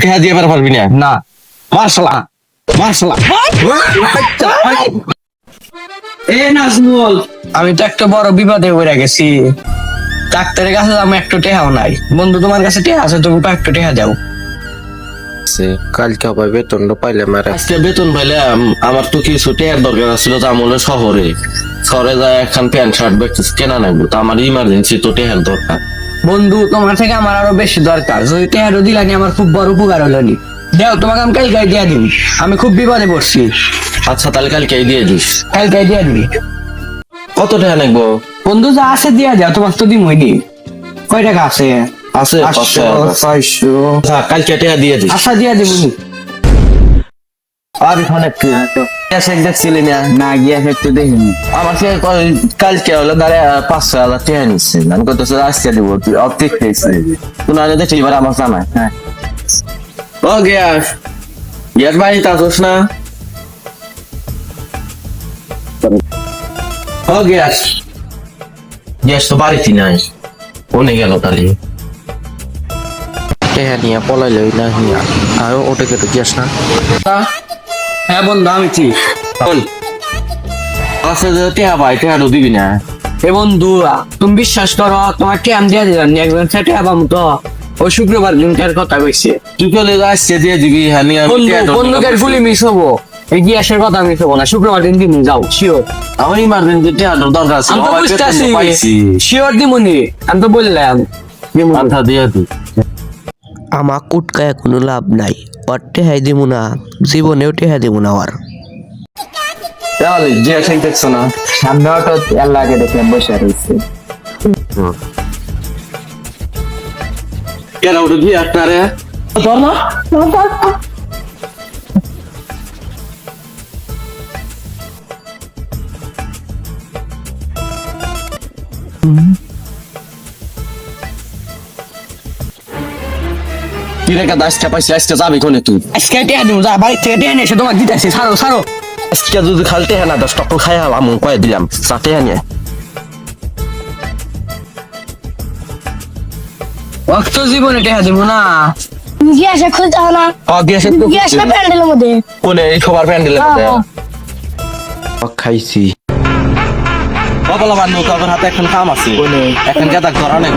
টেহা দিয়ে এবার পারবি না না মার্শাল্লাহ মার্শাল্লাহ এ নাজমুল, আমি তো একটা বড় বিপদে পড়ে গেছি। ডাক্তারের কাছে আমি একটু টেহাও নাই। বন্ধু তোমার কাছে টেহা আছে, তুমি একটু টেহা দাও। কালকে হবে বেতনটা পাইলে মারা আজকে বেতন পাইলাম, আমার তো কিছু টেহার দরকার ছিল আমলে শহরে শহরে যায় একখান প্যান্ট শার্ট কেনা লাগবে, তো আমার ইমার্জেন্সি তো টেহার দরকার। বন্ধু তোমার থেকে আমার আরো বেশি দরকার, যদি টেহারও দিলানি আমার খুব বড় উপকার হলো নি। দেও তোমাকে আমি কালকে দিয়ে দিবি, আমি খুব বিপদে পড়ছি। আচ্ছা তাহলে কালকে দিয়ে দিস। কালকে দিয়ে দিবি। কত টাকা লাগবো? বন্ধু যা আছে দিয়ে দেও, তোমার তো দিমই নি। কয় টাকা আছে? আছে 500 600। আচ্ছা কালকে টাকা দিয়ে দিস। আচ্ছা দিয়ে দিবি। আর এখানে একটু গ্যাস এক দেখছিলি না? না গিয়ে একটু দেখিনি। আমাকে কালকে হলো দাঁড়ে 5,000 টাকা নিচ্ছে, আমি কত আজকে দিব, তুই অপটিক পেয়েছি তুই না দেখলি এবার আমার জানায়। হ্যাঁ ও গ্যাস গ্যাস বাড়িতে আসোস না? ও গ্যাস গ্যাস তো বাড়িতে নাই, কোনে গেল তাহলে? টেহা নিয়ে পলাইলে না হিয়া আর ওটাকে তো গিয়াস না। হ্যাঁ বন্ধু আমি ঠিক। আচ্ছা টেহা ভাই টেহা দিবি না? এ বন্ধু তুমি বিশ্বাস করো, তোমার টেম দিয়ে দিলাম একজন সেটে আবাম তো ওই শুক্রবার দিনটার কথা কইছে। তুই চলে আসছে দিয়ে দিবি। হ্যাঁ বন্ধুকের গুলি মিস হবো, এই গ্যাসের কথা মিস হবো না। শুক্রবার দিন দিন যাও শিওর। আমার ইমার্জেন্সি টেহা দরকার আছে, আমি তো আমার বুঝতেছি বেতন পাইছি। শিওর দিমুনি, আমি তো বললাম। আচ্ছা দিয়ে দিই। আমার কুটকায় কোনো লাভ নাই, ওর টেহাই দিব না, জীবনেও টেহা দিব না আর। তাহলে যে সেই দেখছো না? সামনে অটো আল্লাহকে দেখলাম বসে রয়েছে। কেরা উঠে কি একটা রে তোর না? কি রে কাদা আজকে পাইছি, আজকে যাবি কোনে তুই? আজকে টেয়া দিমু, যা বাড়ি থেকে টেয়া নিয়ে এসে তোমাকে দিতেছি। ছাড়ো ছাড়ো। আজকে যদি খালতে হ্যাঁ না 10 টাকা খাই হালাম কয়ে দিলাম সাথে হ্যাঁ নিয়ে অক্ত জীবনে টেয়া দিমু না। গ্যাসে খুলতে হয় না, গিয়েছে তো গ্যাসটা প্যান্ডেলের মধ্যে। কোনে এই সবার প্যান্ডেলের মধ্যে খাইছি বাবলা বানু কাবার হাতে এখন কাম আছে, এখন গাদা করা নেই।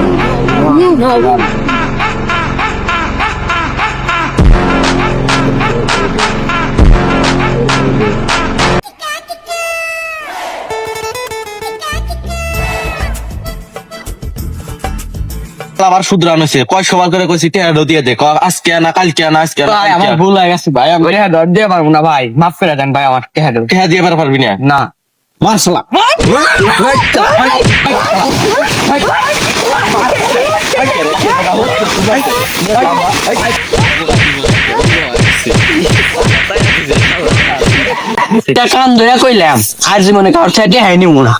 আবার শুধরানো হয়েছে, কয় সবার করে কইছি টেহাডো দিয়ে দে, আজকে না কালকে না আজকে না ভাই আমার ভুল হয়ে গেছে ভাই, আমি টেয়া দিয়ে পারবো না ভাই, মাফ করে দেন ভাই আমার টেয়া দেন। টেহা দিয়ে এবার পারবি না? না মার্শাল্লাহ কান ধরে কইলাম আর জীবনে কারোর সাথে হাই নিমু না।